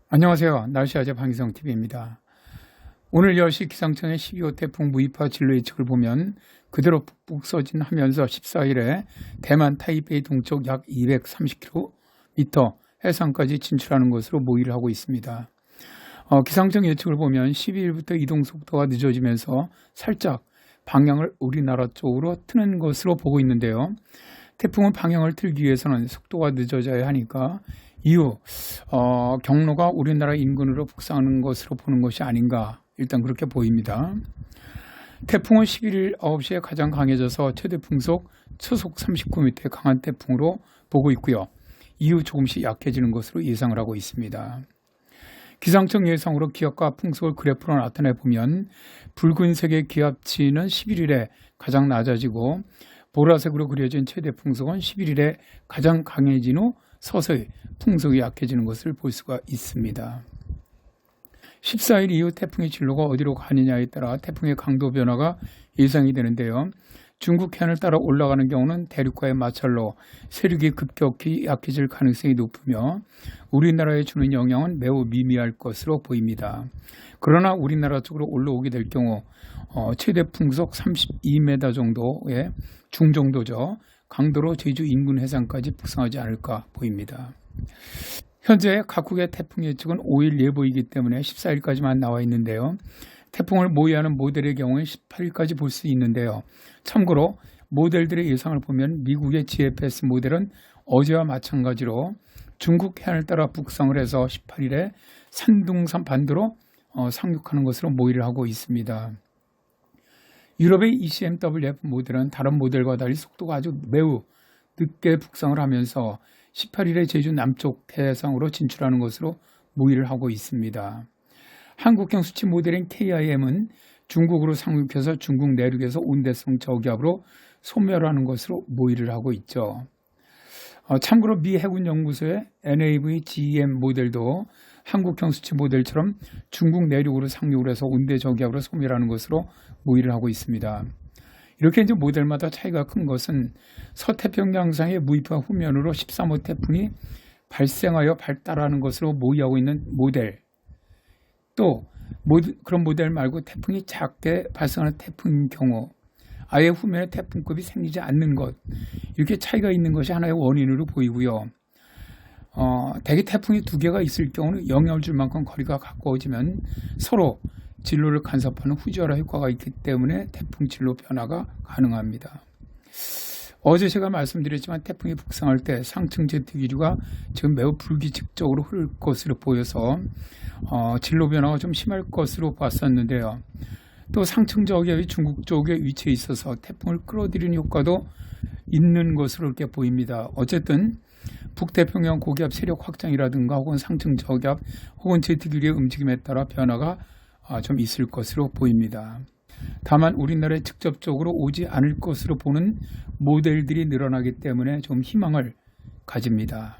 안녕하세요. 날씨아재 방기성TV입니다. 오늘 10시 기상청의 12호 태풍 무이파 진로 예측을 보면 그대로 북북 서진하면서 14일에 대만 타이베이 동쪽 약 230km 해상까지 진출하는 것으로 모의를 하고 있습니다. 기상청 예측을 보면 12일부터 이동 속도가 늦어지면서 살짝 방향을 우리나라 쪽으로 트는 것으로 보고 있는데요. 태풍은 방향을 틀기 위해서는 속도가 늦어져야 하니까 이후 경로가 우리나라 인근으로 북상하는 것으로 보는 것이 아닌가, 일단 그렇게 보입니다. 태풍은 11일 9시에 가장 강해져서 최대 풍속 초속 39m의 강한 태풍으로 보고 있고요. 이후 조금씩 약해지는 것으로 예상을 하고 있습니다. 기상청 예상으로 기압과 풍속을 그래프로 나타내 보면 붉은색의 기압치는 11일에 가장 낮아지고 보라색으로 그려진 최대 풍속은 11일에 가장 강해진 후 서서히 풍속이 약해지는 것을 볼 수가 있습니다. 14일 이후 태풍의 진로가 어디로 가느냐에 따라 태풍의 강도 변화가 예상이 되는데요. 중국 해안을 따라 올라가는 경우는 대륙과의 마찰로 세력이 급격히 약해질 가능성이 높으며 우리나라에 주는 영향은 매우 미미할 것으로 보입니다. 그러나 우리나라 쪽으로 올라오게 될 경우 최대 풍속 32m 정도의 중정도죠. 강도로 제주 인근 해상까지 북상하지 않을까 보입니다. 현재 각국의 태풍 예측은 5일 예보이기 때문에 14일까지만 나와 있는데요. 태풍을 모의하는 모델의 경우에 18일까지 볼 수 있는데요. 참고로 모델들의 예상을 보면 미국의 GFS 모델은 어제와 마찬가지로 중국 해안을 따라 북상을 해서 18일에 산둥산 반도로 상륙하는 것으로 모의를 하고 있습니다. 유럽의 ECMWF 모델은 다른 모델과 달리 속도가 아주 매우 늦게 북상을 하면서 18일에 제주 남쪽 해상으로 진출하는 것으로 모의를 하고 있습니다. 한국형 수치 모델인 KIM은 중국으로 상륙해서 중국 내륙에서 온대성 저기압으로 소멸하는 것으로 모의를 하고 있죠. 참고로 미 해군연구소의 NAVGEM 모델도 한국형 수치 모델처럼 중국 내륙으로 상륙을 해서 온대 저기압으로 소멸하는 것으로 모의를 하고 있습니다. 이렇게 이제 모델마다 차이가 큰 것은 서태평양상의 무이파 후면으로 13호 태풍이 발생하여 발달하는 것으로 모의하고 있는 모델, 또 그런 모델 말고 태풍이 작게 발생하는 태풍인 경우 아예 후면에 태풍급이 생기지 않는 것, 이렇게 차이가 있는 것이 하나의 원인으로 보이고요. 대개 태풍이 두 개가 있을 경우는 영향을 줄 만큼 거리가 가까워지면 서로 진로를 간섭하는 후지혈화 효과가 있기 때문에 태풍 진로 변화가 가능합니다. 어제 제가 말씀드렸지만 태풍이 북상할 때 상층 제트 기류가 지금 매우 불규칙적으로 흐를 것으로 보여서 진로 변화가 좀 심할 것으로 봤었는데요. 또 상층 저기압이 중국 쪽에 위치해 있어서 태풍을 끌어들이는 효과도 있는 것으로 이렇게 보입니다. 어쨌든 북태평양 고기압 세력 확장이라든가 혹은 상층 저기압 혹은 제트 기류의 움직임에 따라 변화가 좀 있을 것으로 보입니다. 다만 우리나라에 직접적으로 오지 않을 것으로 보는 모델들이 늘어나기 때문에 좀 희망을 가집니다.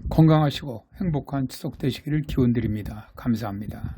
건강하시고 행복한 추석 되시기를 기원드립니다. 감사합니다.